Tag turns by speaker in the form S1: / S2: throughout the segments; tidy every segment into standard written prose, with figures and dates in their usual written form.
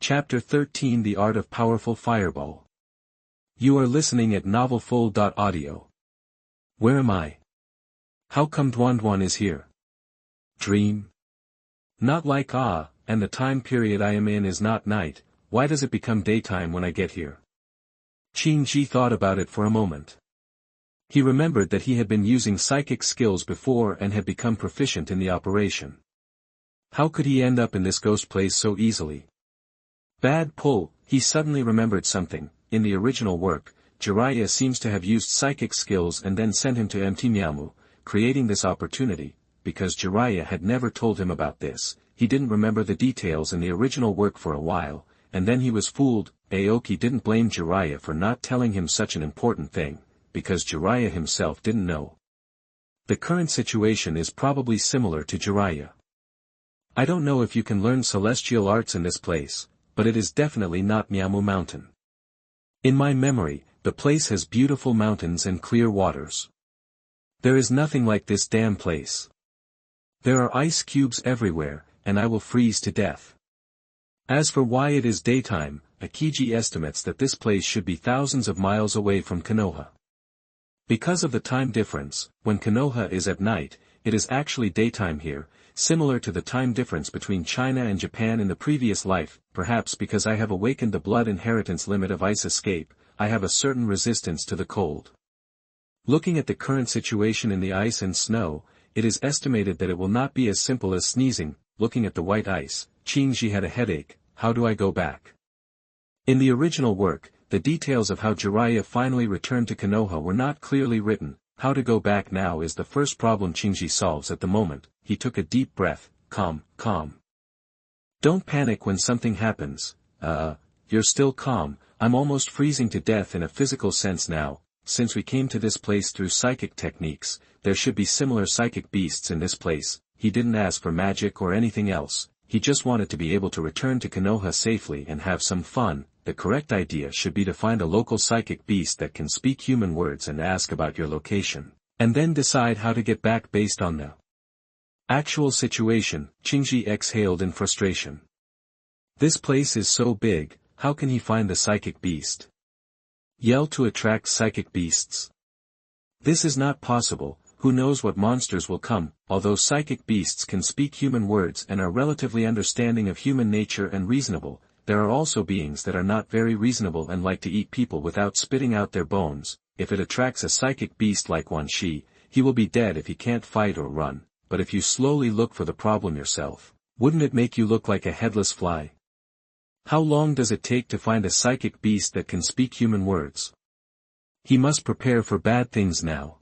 S1: Chapter 13 The Art of Powerful Fireball. You are listening at novelfull.audio. Where am I? How come Duan is here? Dream? Not like and the time period I am in is not night, why does it become daytime when I get here? Qing thought about it for a moment. He remembered that he had been using psychic skills before and had become proficient in the operation. How could he end up in this ghost place so easily? Bad pull, he suddenly remembered something. In the original work, Jiraiya seems to have used psychic skills and then sent him to Mtlnovel, creating this opportunity. Because Jiraiya had never told him about this, he didn't remember the details in the original work for a while, and then he was fooled. Aoki didn't blame Jiraiya for not telling him such an important thing, because Jiraiya himself didn't know. The current situation is probably similar to Jiraiya. I don't know if you can learn celestial arts in this place, but it is definitely not Miamu Mountain. In my memory, the place has beautiful mountains and clear waters. There is nothing like this damn place. There are ice cubes everywhere, and I will freeze to death. As for why it is daytime, Aokiji estimates that this place should be thousands of miles away from Konoha. Because of the time difference, when Konoha is at night, it is actually daytime here, similar to the time difference between China and Japan in the previous life. Perhaps because I have awakened the blood inheritance limit of ice escape, I have a certain resistance to the cold. Looking at the current situation in the ice and snow, it is estimated that it will not be as simple as sneezing. Looking at the white ice, Qing had a headache. How do I go back? In the original work, the details of how Jiraiya finally returned to Konoha were not clearly written. How to go back now is the first problem Qing solves at the moment. He took a deep breath. Calm. Don't panic when something happens. You're still calm. I'm almost freezing to death in a physical sense now. Since we came to this place through psychic techniques, there should be similar psychic beasts in this place. He didn't ask for magic or anything else. He just wanted to be able to return to Konoha safely and have some fun. The correct idea should be to find a local psychic beast that can speak human words and ask about your location, and then decide how to get back based on the actual situation. Qing exhaled in frustration. This place is so big, how can he find the psychic beast? Yell to attract psychic beasts. This is not possible. Who knows what monsters will come? Although psychic beasts can speak human words and are relatively understanding of human nature and reasonable, there are also beings that are not very reasonable and like to eat people without spitting out their bones. If it attracts a psychic beast like Wan Shi, he will be dead if he can't fight or run. But if you slowly look for the problem yourself, wouldn't it make you look like a headless fly? How long does it take to find a psychic beast that can speak human words? He must prepare for bad things now.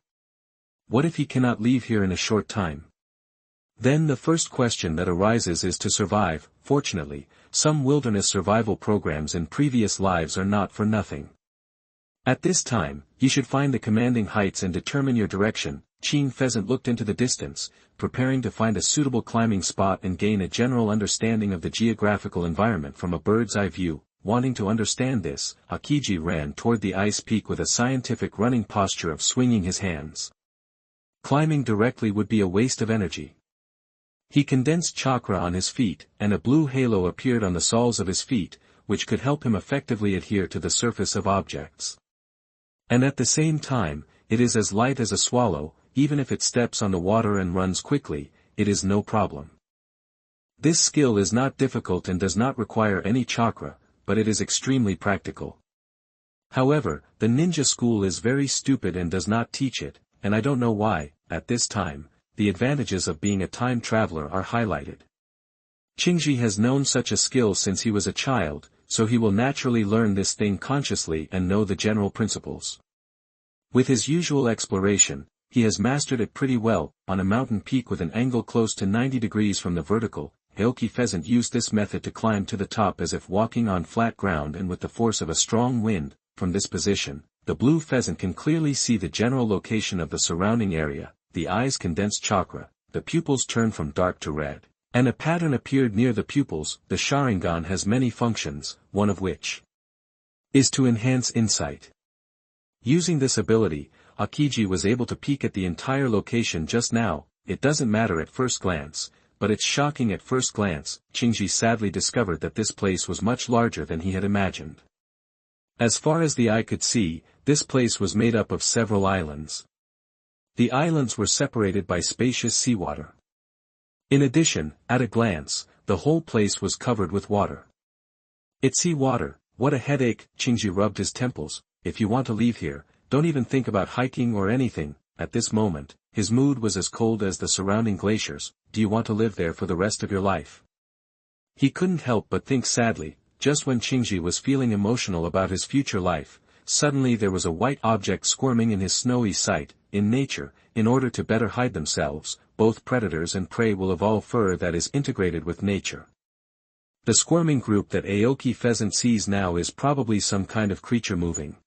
S1: What if he cannot leave here in a short time? Then the first question that arises is to survive. Fortunately, some wilderness survival programs in previous lives are not for nothing. At this time, you should find the commanding heights and determine your direction. Pheasant looked into the distance, preparing to find a suitable climbing spot and gain a general understanding of the geographical environment from a bird's eye view. Wanting to understand this, Aokiji ran toward the ice peak with a scientific running posture of swinging his hands. Climbing directly would be a waste of energy. He condensed chakra on his feet, and a blue halo appeared on the soles of his feet, which could help him effectively adhere to the surface of objects. And at the same time, it is as light as a swallow. Even if it steps on the water and runs quickly, it is no problem. This skill is not difficult and does not require any chakra, but it is extremely practical. However, the ninja school is very stupid and does not teach it, and I don't know why. At this time, the advantages of being a time traveler are highlighted. Qing has known such a skill since he was a child, so he will naturally learn this thing consciously and know the general principles. With his usual exploration, he has mastered it pretty well. On a mountain peak with an angle close to 90 degrees from the vertical, Aoki Pheasant used this method to climb to the top as if walking on flat ground and with the force of a strong wind. From this position, the blue pheasant can clearly see the general location of the surrounding area. The eyes condense chakra, the pupils turn from dark to red, and a pattern appeared near the pupils. The Sharingan has many functions, one of which is to enhance insight. Using this ability, Aokiji was able to peek at the entire location just now. It doesn't matter at first glance, but it's shocking at first glance. Qingji sadly discovered that this place was much larger than he had imagined. As far as the eye could see, this place was made up of several islands. The islands were separated by spacious seawater. In addition, at a glance, the whole place was covered with water. It's seawater, what a headache. Qingji rubbed his temples. If you want to leave here, don't even think about hiking or anything. At this moment, his mood was as cold as the surrounding glaciers. Do you want to live there for the rest of your life? He couldn't help but think sadly. Just when Qingji was feeling emotional about his future life, suddenly there was a white object squirming in his snowy sight. In nature, in order to better hide themselves, both predators and prey will evolve fur that is integrated with nature. The squirming group that Aokiji Pheasant sees now is probably some kind of creature moving.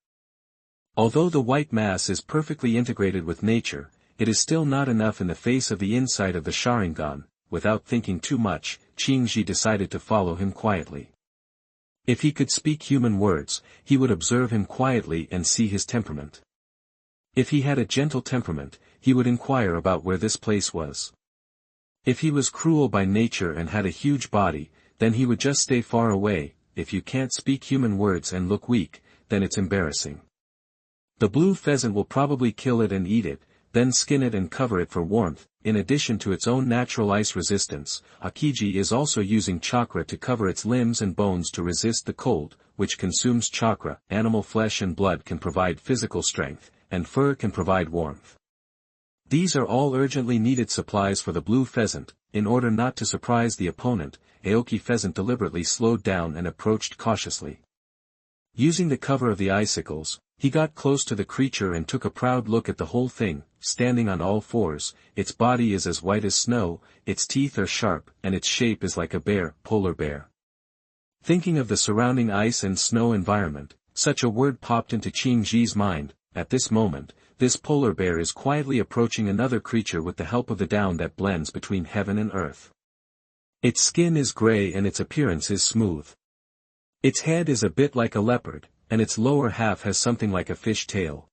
S1: Although the white mass is perfectly integrated with nature, it is still not enough in the face of the inside of the Sharingan. Without thinking too much, Qingji decided to follow him quietly. If he could speak human words, he would observe him quietly and see his temperament. If he had a gentle temperament, he would inquire about where this place was. If he was cruel by nature and had a huge body, then he would just stay far away. If you can't speak human words and look weak, then it's embarrassing. The blue pheasant will probably kill it and eat it, then skin it and cover it for warmth. In addition to its own natural ice resistance, Aokiji is also using chakra to cover its limbs and bones to resist the cold, which consumes chakra. Animal flesh and blood can provide physical strength, and fur can provide warmth. These are all urgently needed supplies for the blue pheasant. In order not to surprise the opponent, Aokiji Pheasant deliberately slowed down and approached cautiously. Using the cover of the icicles, he got close to the creature and took a proud look at the whole thing. Standing on all fours, its body is as white as snow, its teeth are sharp, and its shape is like a bear, polar bear. Thinking of the surrounding ice and snow environment, such a word popped into Qingji's mind. At this moment, this polar bear is quietly approaching another creature with the help of the down that blends between heaven and earth. Its skin is gray and its appearance is smooth. Its head is a bit like a leopard, and its lower half has something like a fish tail.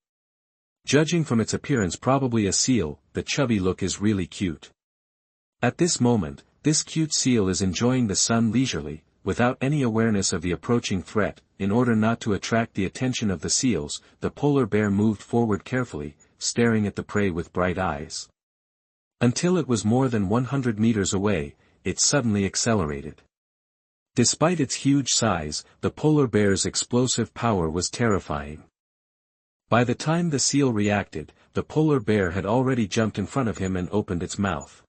S1: Judging from its appearance, probably a seal. The chubby look is really cute. At this moment, this cute seal is enjoying the sun leisurely, without any awareness of the approaching threat. In order not to attract the attention of the seals, the polar bear moved forward carefully, staring at the prey with bright eyes. Until it was more than 100 meters away, it suddenly accelerated. Despite its huge size, the polar bear's explosive power was terrifying. By the time the seal reacted, the polar bear had already jumped in front of him and opened its mouth.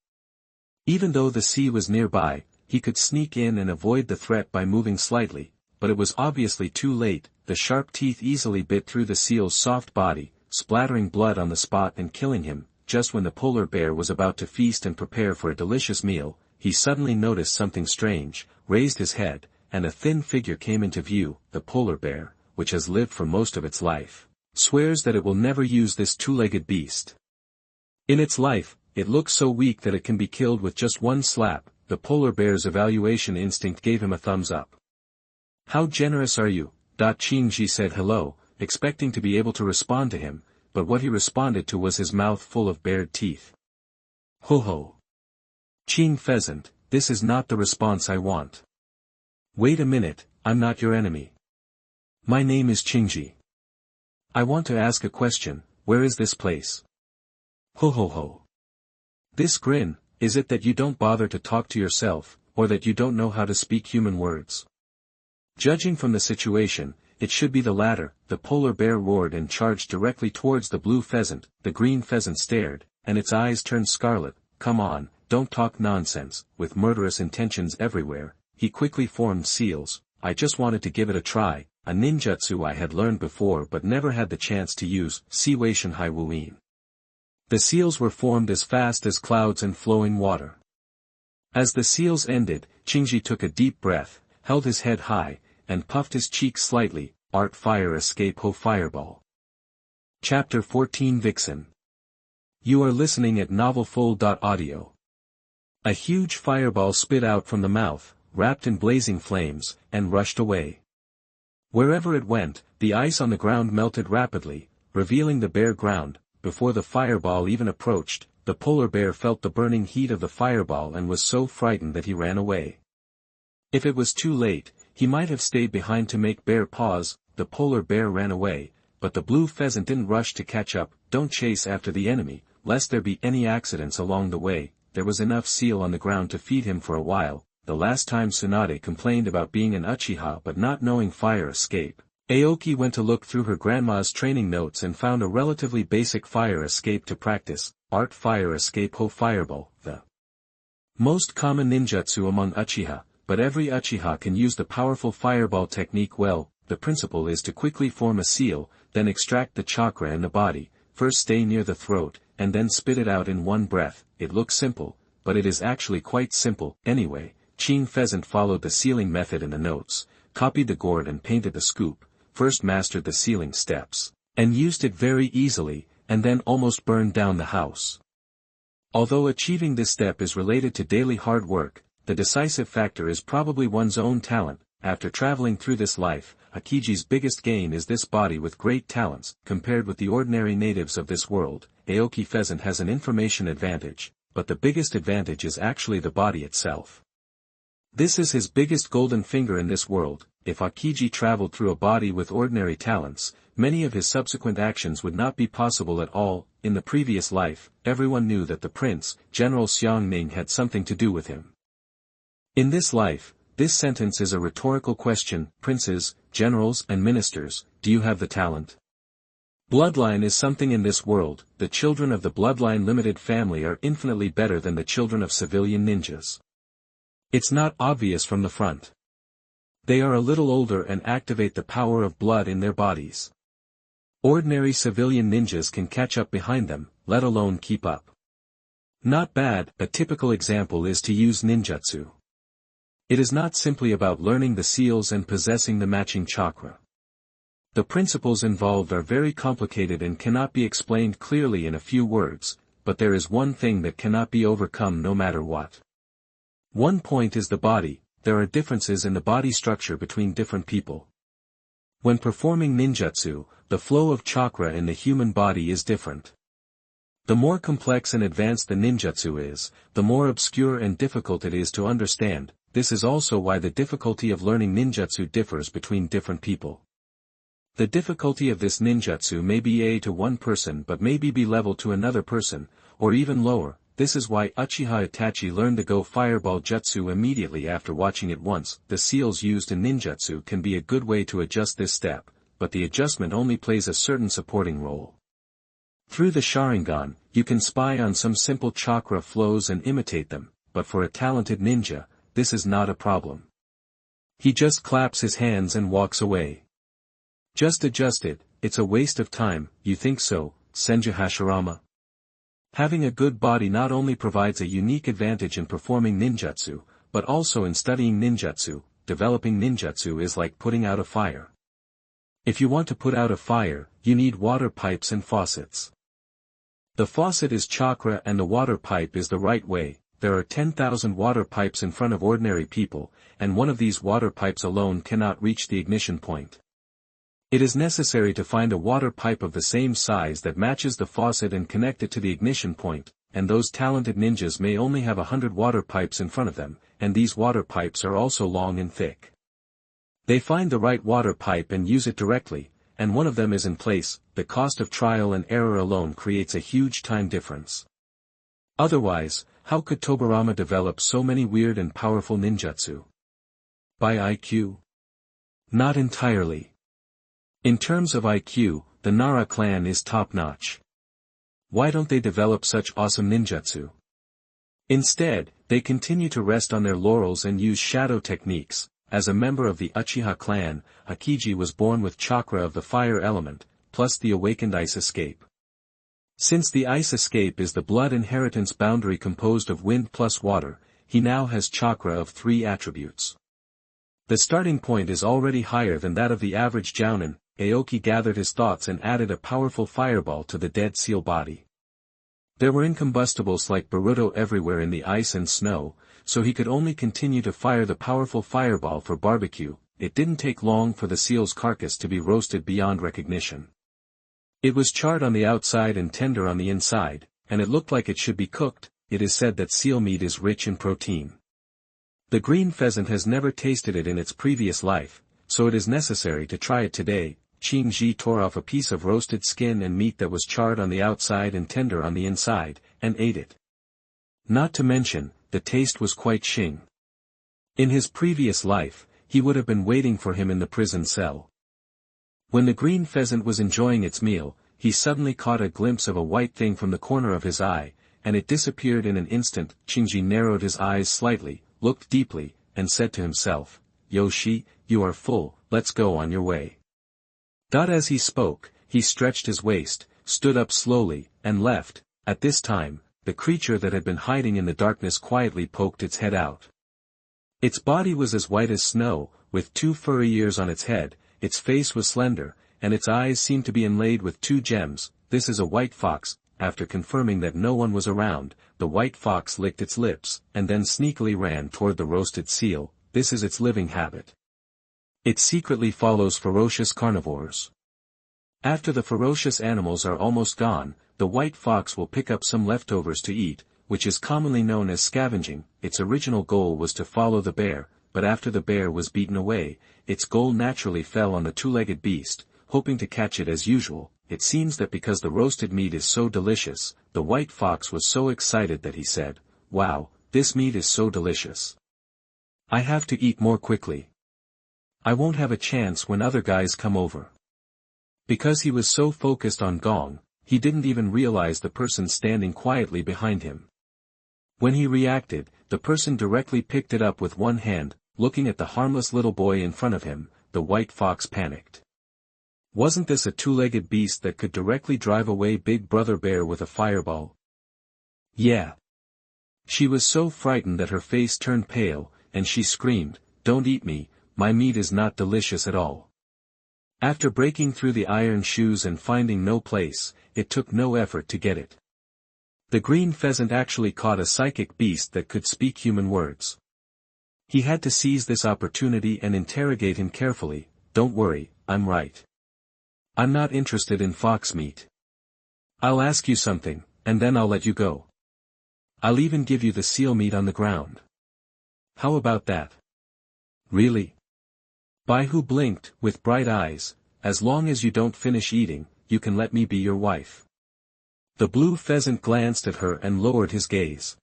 S1: Even though the sea was nearby, he could sneak in and avoid the threat by moving slightly, but it was obviously too late. The sharp teeth easily bit through the seal's soft body, splattering blood on the spot and killing him. Just when the polar bear was about to feast and prepare for a delicious meal, he suddenly noticed something strange, raised his head, and a thin figure came into view. The polar bear, which has lived for most of its life, swears that it will never use this two-legged beast. In its life, it looks so weak that it can be killed with just one slap. The polar bear's evaluation instinct gave him a thumbs up. "How generous are you?" Qingji said hello, expecting to be able to respond to him, but what he responded to was his mouth full of bared teeth. "Ho ho. Qing Pheasant, this is not the response I want. Wait a minute, I'm not your enemy. My name is Qingji. I want to ask a question. Where is this place?" "Ho ho ho. This grin, is it that you don't bother to talk to yourself, or that you don't know how to speak human words?" Judging from the situation, it should be the latter. The polar bear roared and charged directly towards the blue pheasant. The green pheasant stared, and its eyes turned scarlet. "Come on, don't talk nonsense." With murderous intentions everywhere, he quickly formed seals. "I just wanted to give it a try, a ninjutsu I had learned before but never had the chance to use." Siwation Hai Wuin. The seals were formed as fast as clouds and flowing water. As the seals ended, Qingji took a deep breath, held his head high, and puffed his cheeks slightly. Art Fire Escape Ho Fireball. Chapter 14 Vixen. You are listening at novelfull.audio. A huge fireball spit out from the mouth, wrapped in blazing flames, and rushed away. Wherever it went, the ice on the ground melted rapidly, revealing the bare ground. Before the fireball even approached, the polar bear felt the burning heat of the fireball and was so frightened that he ran away. If it was too late, he might have stayed behind to make bear pause. The polar bear ran away, but the blue pheasant didn't rush to catch up. Don't chase after the enemy, lest there be any accidents along the way. There was enough seal on the ground to feed him for a while. The last time Tsunade complained about being an Uchiha but not knowing fire escape, Aoki went to look through her grandma's training notes and found a relatively basic fire escape to practice. Art Fire Escape Ho Fireball, the most common ninjutsu among Uchiha, but every Uchiha can use the powerful fireball technique well. The principle is to quickly form a seal, then extract the chakra in the body, first stay near the throat, and then spit it out in one breath. It looks simple, but it is actually quite simple. Anyway, Qing Pheasant followed the sealing method in the notes, copied the gourd and painted the scoop, first mastered the sealing steps, and used it very easily, and then almost burned down the house. Although achieving this step is related to daily hard work, the decisive factor is probably one's own talent. After traveling through this life, Aokiji's biggest gain is this body with great talents. Compared with the ordinary natives of this world, Aoki Pheasant has an information advantage, but the biggest advantage is actually the body itself. This is his biggest golden finger in this world. If Aokiji traveled through a body with ordinary talents, many of his subsequent actions would not be possible at all. In the previous life, everyone knew that the prince, General Xiangning, had something to do with him. In this life, this sentence is a rhetorical question. Princes, generals and ministers, do you have the talent? Bloodline is something in this world. The children of the bloodline limited family are infinitely better than the children of civilian ninjas. It's not obvious from the front. They are a little older and activate the power of blood in their bodies. Ordinary civilian ninjas can catch up behind them, let alone keep up. Not bad. A typical example is to use ninjutsu. It is not simply about learning the seals and possessing the matching chakra. The principles involved are very complicated and cannot be explained clearly in a few words, but there is one thing that cannot be overcome no matter what. One point is the body. There are differences in the body structure between different people. When performing ninjutsu, the flow of chakra in the human body is different. The more complex and advanced the ninjutsu is, the more obscure and difficult it is to understand. This is also why the difficulty of learning ninjutsu differs between different people. The difficulty of this ninjutsu may be A to one person but may be B level to another person, or even lower. This is why Uchiha Itachi learned the Go Fireball Jutsu immediately after watching it once. The seals used in ninjutsu can be a good way to adjust this step, but the adjustment only plays a certain supporting role. Through the Sharingan, you can spy on some simple chakra flows and imitate them, but for a talented ninja, this is not a problem. He just claps his hands and walks away. Just adjust it. It's a waste of time. You think so, Senju Hashirama? Having a good body not only provides a unique advantage in performing ninjutsu, but also in studying ninjutsu. Developing ninjutsu is like putting out a fire. If you want to put out a fire, you need water pipes and faucets. The faucet is chakra and the water pipe is the right way. There are 10,000 water pipes in front of ordinary people, and one of these water pipes alone cannot reach the ignition point. It is necessary to find a water pipe of the same size that matches the faucet and connect it to the ignition point, and those talented ninjas may only have 100 water pipes in front of them, and these water pipes are also long and thick. They find the right water pipe and use it directly, and one of them is in place. The cost of trial and error alone creates a huge time difference. Otherwise, how could Tobirama develop so many weird and powerful ninjutsu? By IQ? Not entirely. In terms of IQ, the Nara clan is top-notch. Why don't they develop such awesome ninjutsu? Instead, they continue to rest on their laurels and use shadow techniques. As a member of the Uchiha clan, Aokiji was born with chakra of the fire element, plus the awakened ice escape. Since the ice escape is the blood inheritance boundary composed of wind plus water, he now has chakra of 3 attributes. The starting point is already higher than that of the average jounin. Aoki gathered his thoughts and added a powerful fireball to the dead seal body. There were incombustibles like Boruto everywhere in the ice and snow, so he could only continue to fire the powerful fireball for barbecue. It didn't take long for the seal's carcass to be roasted beyond recognition. It was charred on the outside and tender on the inside, and it looked like it should be cooked. It is said that seal meat is rich in protein. The green pheasant has never tasted it in its previous life, so it is necessary to try it today. Qing tore off a piece of roasted skin and meat that was charred on the outside and tender on the inside, and ate it. Not to mention, the taste was quite Qing. In his previous life, he would have been waiting for him in the prison cell. When the green pheasant was enjoying its meal, he suddenly caught a glimpse of a white thing from the corner of his eye, and it disappeared in an instant. Qing narrowed his eyes slightly, looked deeply, and said to himself, "Yoshi, you are full, let's go on your way." As he spoke, he stretched his waist, stood up slowly, and left. At this time, the creature that had been hiding in the darkness quietly poked its head out. Its body was as white as snow, with 2 furry ears on its head, its face was slender, and its eyes seemed to be inlaid with 2 gems. "This is a white fox." After confirming that no one was around, the white fox licked its lips, and then sneakily ran toward the roasted seal. This is its living habit. It secretly follows ferocious carnivores. After the ferocious animals are almost gone, the white fox will pick up some leftovers to eat, which is commonly known as scavenging. Its original goal was to follow the bear, but after the bear was beaten away, its goal naturally fell on the 2-legged beast, hoping to catch it as usual. It seems that because the roasted meat is so delicious, the white fox was so excited that he said, "Wow, this meat is so delicious. I have to eat more quickly. I won't have a chance when other guys come over." Because he was so focused on Gong, he didn't even realize the person standing quietly behind him. When he reacted, the person directly picked it up with one hand. Looking at the harmless little boy in front of him, the white fox panicked. Wasn't this a 2-legged beast that could directly drive away Big Brother Bear with a fireball? Yeah. She was so frightened that her face turned pale, and she screamed, "Don't eat me, my meat is not delicious at all." After breaking through the iron shoes and finding no place, it took no effort to get it. The green pheasant actually caught a psychic beast that could speak human words. He had to seize this opportunity and interrogate him carefully. "Don't worry, I'm right. I'm not interested in fox meat. I'll ask you something, and then I'll let you go. I'll even give you the seal meat on the ground. How about that?" "Really?" Baihu blinked, with bright eyes. "As long as you don't finish eating, you can let me be your wife." The blue pheasant glanced at her and lowered his gaze.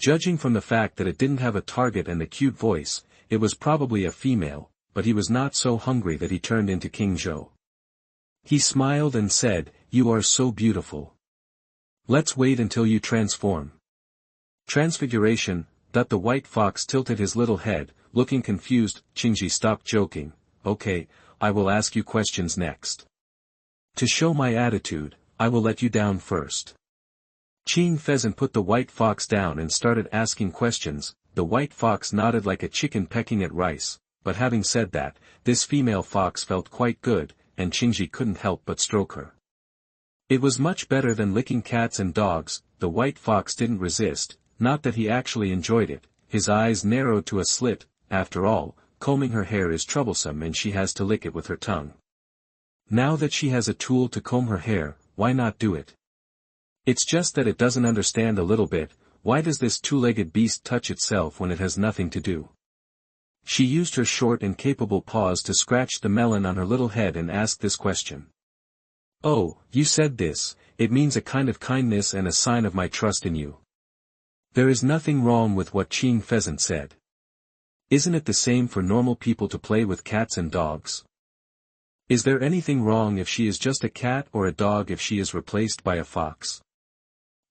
S1: Judging from the fact that it didn't have a target and the cute voice, it was probably a female, but he was not so hungry that he turned into King Zhou. He smiled and said, "You are so beautiful. Let's wait until you transform." Transfiguration. The white fox tilted his little head, looking confused. Qingji stopped joking. "Okay, I will ask you questions next. To show my attitude, I will let you down first." Qing Pheasant put the white fox down and started asking questions. The white fox nodded like a chicken pecking at rice, but having said that, this female fox felt quite good, and Qingji couldn't help but stroke her. It was much better than licking cats and dogs. The white fox didn't resist, not that he actually enjoyed it. His eyes narrowed to a slit. After all, combing her hair is troublesome and she has to lick it with her tongue. Now that she has a tool to comb her hair, why not do it? It's just that it doesn't understand a little bit. Why does this 2-legged beast touch itself when it has nothing to do? She used her short and capable paws to scratch the melon on her little head and asked this question. "Oh, you said this, it means a kind of kindness and a sign of my trust in you." There is nothing wrong with what Qing Pheasant said. Isn't it the same for normal people to play with cats and dogs? Is there anything wrong if she is just a cat or a dog if she is replaced by a fox?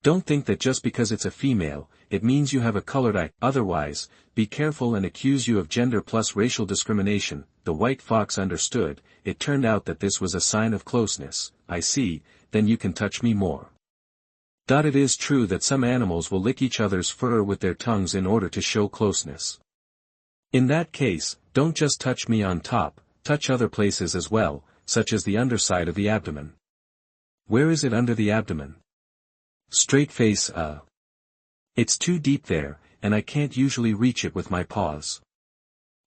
S1: Don't think that just because it's a female, it means you have a colored eye. Otherwise, be careful and accuse you of gender plus racial discrimination. The white fox understood. It turned out that this was a sign of closeness. "I see, then you can touch me more." It is true that some animals will lick each other's fur with their tongues in order to show closeness. In that case, don't just touch me on top, touch other places as well, such as the underside of the abdomen. Where is it under the abdomen? Straight face. It's too deep there, and I can't usually reach it with my paws.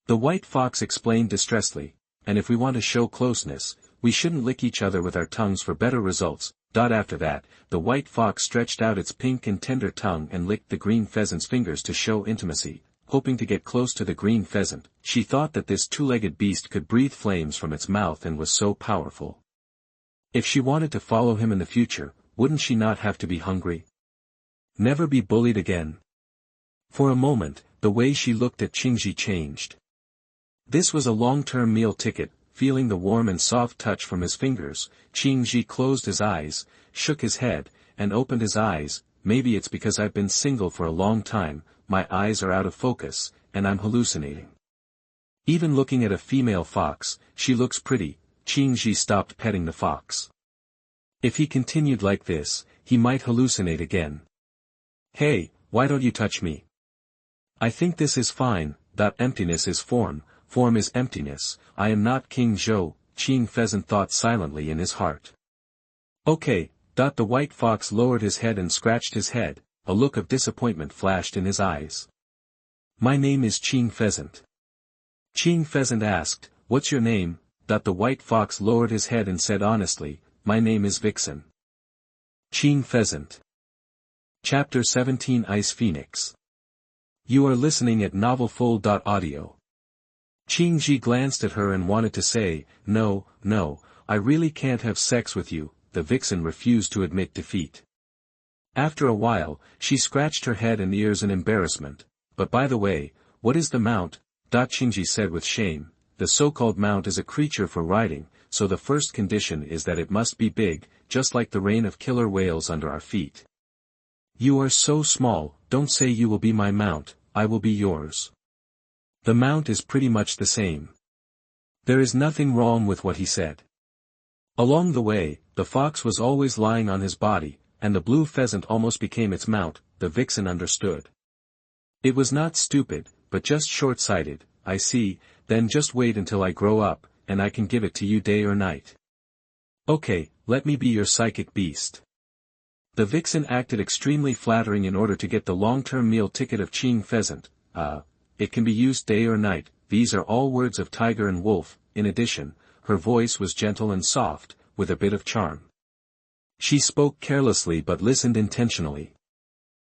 S1: The white fox explained distressedly, and if we want to show closeness, we shouldn't lick each other with our tongues for better results. After that, the white fox stretched out its pink and tender tongue and licked the green pheasant's fingers to show intimacy, hoping to get close to the green pheasant. She thought that this two-legged beast could breathe flames from its mouth and was so powerful. If she wanted to follow him in the future, wouldn't she not have to be hungry? Never be bullied again. For a moment, the way she looked at Qingji changed. This was a long-term meal ticket. Feeling the warm and soft touch from his fingers, Qingji closed his eyes, shook his head, and opened his eyes. Maybe it's because I've been single for a long time, my eyes are out of focus, and I'm hallucinating. Even looking at a female fox, she looks pretty. Qingji stopped petting the fox. If he continued like this, he might hallucinate again. Hey, why don't you touch me? I think this is fine. Emptiness is form. Form is emptiness. I am not King Zhou, Qing Pheasant thought silently in his heart. Okay. The white fox lowered his head and scratched his head, a look of disappointment flashed in his eyes. My name is Qing Pheasant. Qing Pheasant asked, what's your name? The white fox lowered his head and said honestly, my name is Vixen. Qing Pheasant. Chapter 17 Ice Phoenix. You are listening at NaNovelFull.audio. Qingji glanced at her and wanted to say, no, I really can't have sex with you. The Vixen refused to admit defeat. After a while, she scratched her head and ears in embarrassment. But by the way, what is the mount? Qingji said with shame. The so-called mount is a creature for riding, so the first condition is that it must be big, just like the rain of killer whales under our feet. You are so small, don't say you will be my mount, I will be yours. The mount is pretty much the same. There is nothing wrong with what he said. Along the way, the fox was always lying on his body, and the blue pheasant almost became its mount. The Vixen understood. It was not stupid, but just short-sighted. I see, then just wait until I grow up, and I can give it to you day or night. Okay, let me be your psychic beast. The Vixen acted extremely flattering in order to get the long-term meal ticket of Qing Pheasant. It can be used day or night. These are all words of tiger and wolf. In addition, her voice was gentle and soft, with a bit of charm. She spoke carelessly but listened intentionally.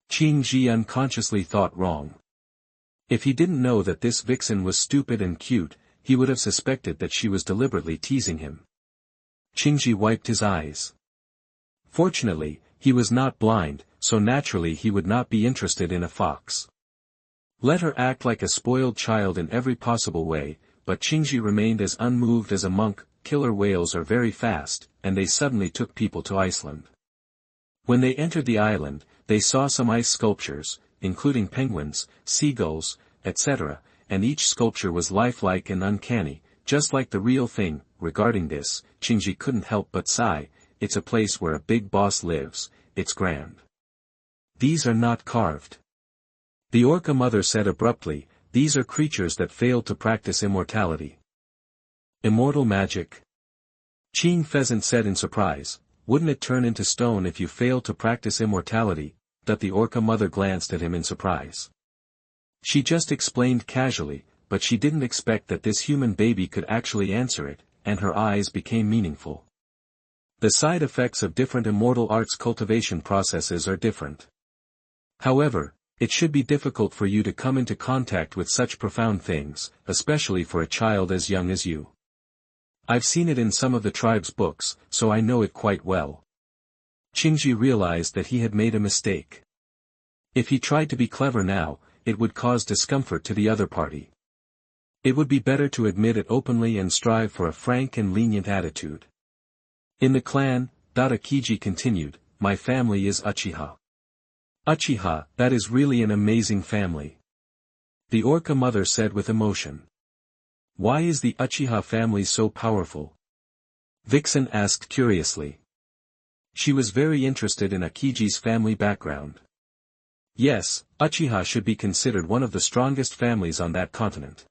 S1: Qingji unconsciously thought wrong. If he didn't know that this Vixen was stupid and cute, he would have suspected that she was deliberately teasing him. Qingji wiped his eyes. Fortunately, he was not blind, so naturally he would not be interested in a fox. Let her act like a spoiled child in every possible way, but Qingji remained as unmoved as a monk. Killer whales are very fast, and they suddenly took people to Iceland. When they entered the island, they saw some ice sculptures, including penguins, seagulls, etc., and each sculpture was lifelike and uncanny, just like the real thing. Regarding this, Qingji couldn't help but sigh. It's a place where a big boss lives, it's grand. These are not carved. The orca mother said abruptly, these are creatures that failed to practice immortality. Immortal magic? Qing Pheasant said in surprise, wouldn't it turn into stone if you failed to practice immortality? The orca mother glanced at him in surprise. She just explained casually, but she didn't expect that this human baby could actually answer it, and her eyes became meaningful. The side effects of different immortal arts cultivation processes are different. However, it should be difficult for you to come into contact with such profound things, especially for a child as young as you. I've seen it in some of the tribe's books, so I know it quite well. Qingji realized that he had made a mistake. If he tried to be clever now, it would cause discomfort to the other party. It would be better to admit it openly and strive for a frank and lenient attitude. In the clan, Aokiji continued, my family is Uchiha. Uchiha, that is really an amazing family. The orca mother said with emotion. Why is the Uchiha family so powerful? Vixen asked curiously. She was very interested in Aokiji's family background. Yes, Uchiha should be considered one of the strongest families on that continent.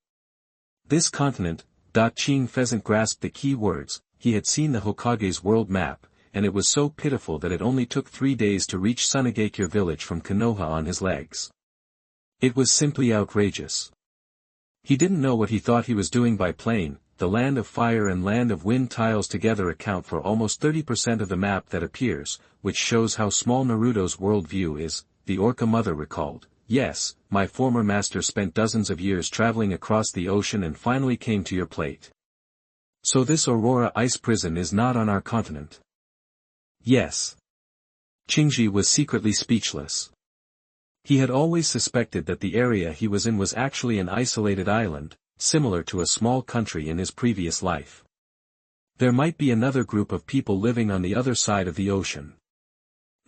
S1: This continent, Qing Pheasant grasped the key words. He had seen the Hokage's world map, and it was so pitiful that it only took 3 days to reach Tsunade village from Konoha on his legs. It was simply outrageous. He didn't know what he thought he was doing by plane. the Land of Fire and Land of Wind tiles together account for almost 30% of the map that appears, which shows how small Naruto's worldview is, the Orca mother recalled. Yes, my former master spent dozens of years traveling across the ocean and finally came to your plate. So this Aurora ice prison is not on our continent. Yes. Qingji was secretly speechless. He had always suspected that the area he was in was actually an isolated island, similar to a small country in his previous life. There might be another group of people living on the other side of the ocean.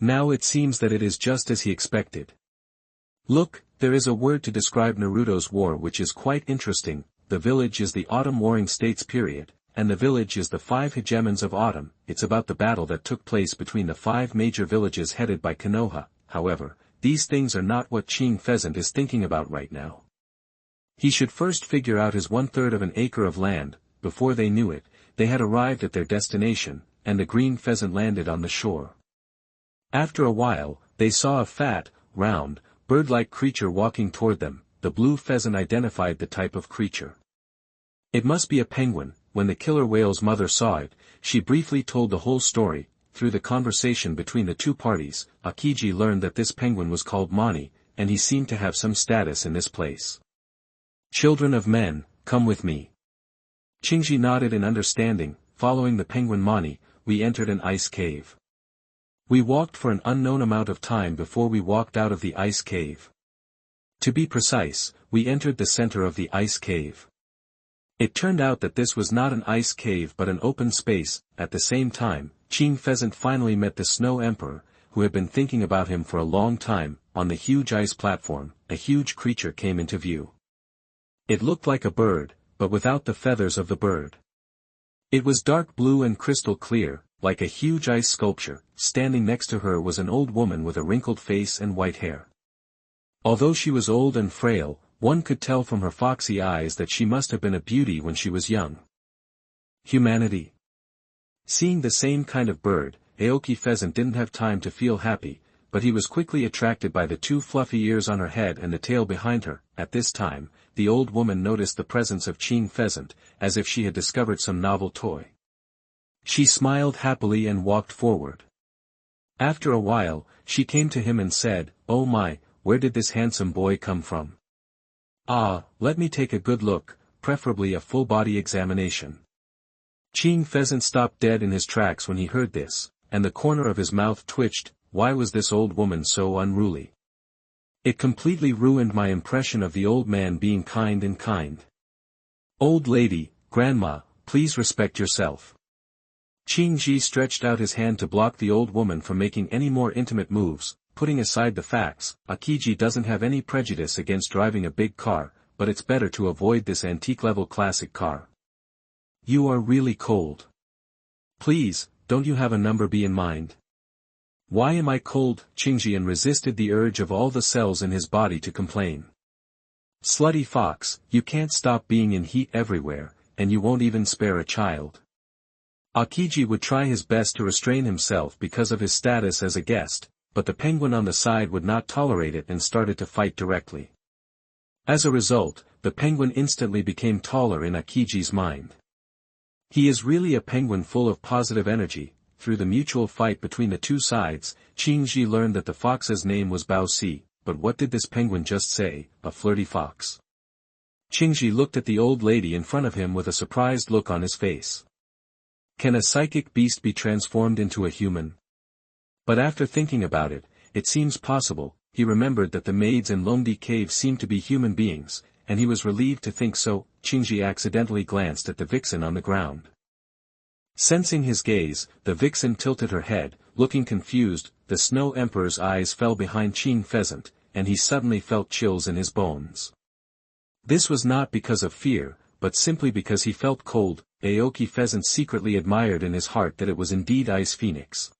S1: Now it seems that it is just as he expected. Look, there is a word to describe Naruto's war which is quite interesting. The village is the Autumn Warring States period, and the village is the 5 hegemons of autumn. It's about the battle that took place between the 5 major villages headed by Konoha. However, these things are not what Qing Pheasant is thinking about right now. He should first figure out his 1/3 of an acre of land. Before they knew it, they had arrived at their destination, and the green pheasant landed on the shore. After a while, they saw a fat, round, bird-like creature walking toward them. The blue pheasant identified the type of creature. It must be a penguin. When the killer whale's mother saw it, she briefly told the whole story. Through the conversation between the two parties, Aokiji learned that this penguin was called Mani, and he seemed to have some status in this place. Children of men, come with me. Qingji nodded in understanding. Following the penguin Mani, we entered an ice cave. We walked for an unknown amount of time before we walked out of the ice cave. To be precise, we entered the center of the ice cave. It turned out that this was not an ice cave but an open space. At the same time, Qing Pheasant finally met the Snow Emperor, who had been thinking about him for a long time. On the huge ice platform, a huge creature came into view. It looked like a bird, but without the feathers of the bird. It was dark blue and crystal clear, like a huge ice sculpture. Standing next to her was an old woman with a wrinkled face and white hair. Although she was old and frail, one could tell from her foxy eyes that she must have been a beauty when she was young. Humanity. Seeing the same kind of bird, Aoki Pheasant didn't have time to feel happy, but he was quickly attracted by the 2 fluffy ears on her head and the tail behind her. At this time, the old woman noticed the presence of Qing Pheasant, as if she had discovered some novel toy. She smiled happily and walked forward. After a while, she came to him and said, "Oh my, where did this handsome boy come from? Ah, let me take a good look, preferably a full-body examination." Qing Pheasant stopped dead in his tracks when he heard this, and the corner of his mouth twitched. Why was this old woman so unruly? It completely ruined my impression of the old man being kind and kind. Old lady, grandma, please respect yourself. Qingji stretched out his hand to block the old woman from making any more intimate moves. Putting aside the facts, Aokiji doesn't have any prejudice against driving a big car, but it's better to avoid this antique-level classic car. You are really cold. Please, don't you have a number B in mind? Why am I cold? Qingjian resisted the urge of all the cells in his body to complain. Slutty fox, you can't stop being in heat everywhere, and you won't even spare a child. Aokiji would try his best to restrain himself because of his status as a guest, but the penguin on the side would not tolerate it and started to fight directly. As a result, the penguin instantly became taller in Aokiji's mind. He is really a penguin full of positive energy. Through the mutual fight between the two sides, Qingji learned that the fox's name was Bao Si, but what did this penguin just say, a flirty fox? Qingji looked at the old lady in front of him with a surprised look on his face. Can a psychic beast be transformed into a human? But after thinking about it, it seems possible. He remembered that the maids in Longdi Cave seemed to be human beings, and he was relieved to think so. Qingji accidentally glanced at the Vixen on the ground. Sensing his gaze, the Vixen tilted her head, looking confused. The Snow Emperor's eyes fell behind Qing Pheasant, and he suddenly felt chills in his bones. This was not because of fear, but simply because he felt cold. Aoki Pheasant secretly admired in his heart that it was indeed Ice Phoenix.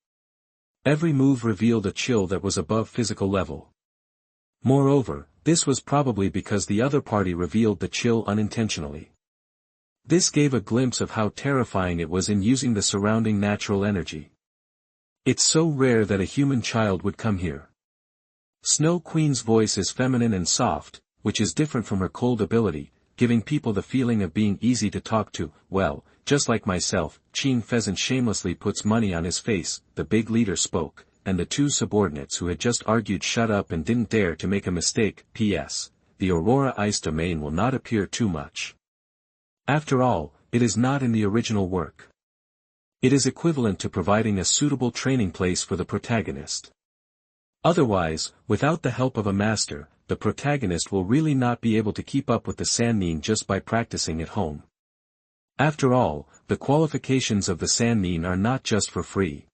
S1: Every move revealed a chill that was above physical level. Moreover, this was probably because the other party revealed the chill unintentionally. This gave a glimpse of how terrifying it was in using the surrounding natural energy. It's so rare that a human child would come here. Snow Queen's voice is feminine and soft, which is different from her cold ability. giving people the feeling of being easy to talk to. Well, just like myself, Qing Pheasant shamelessly puts money on his face, the big leader spoke, and the two subordinates who had just argued shut up and didn't dare to make a mistake. P.S. The Aurora Ice domain will not appear too much. After all, it is not in the original work. It is equivalent to providing a suitable training place for the protagonist. Otherwise, without the help of a master, the protagonist will really not be able to keep up with the Sannin just by practicing at home. After all, the qualifications of the Sannin are not just for free.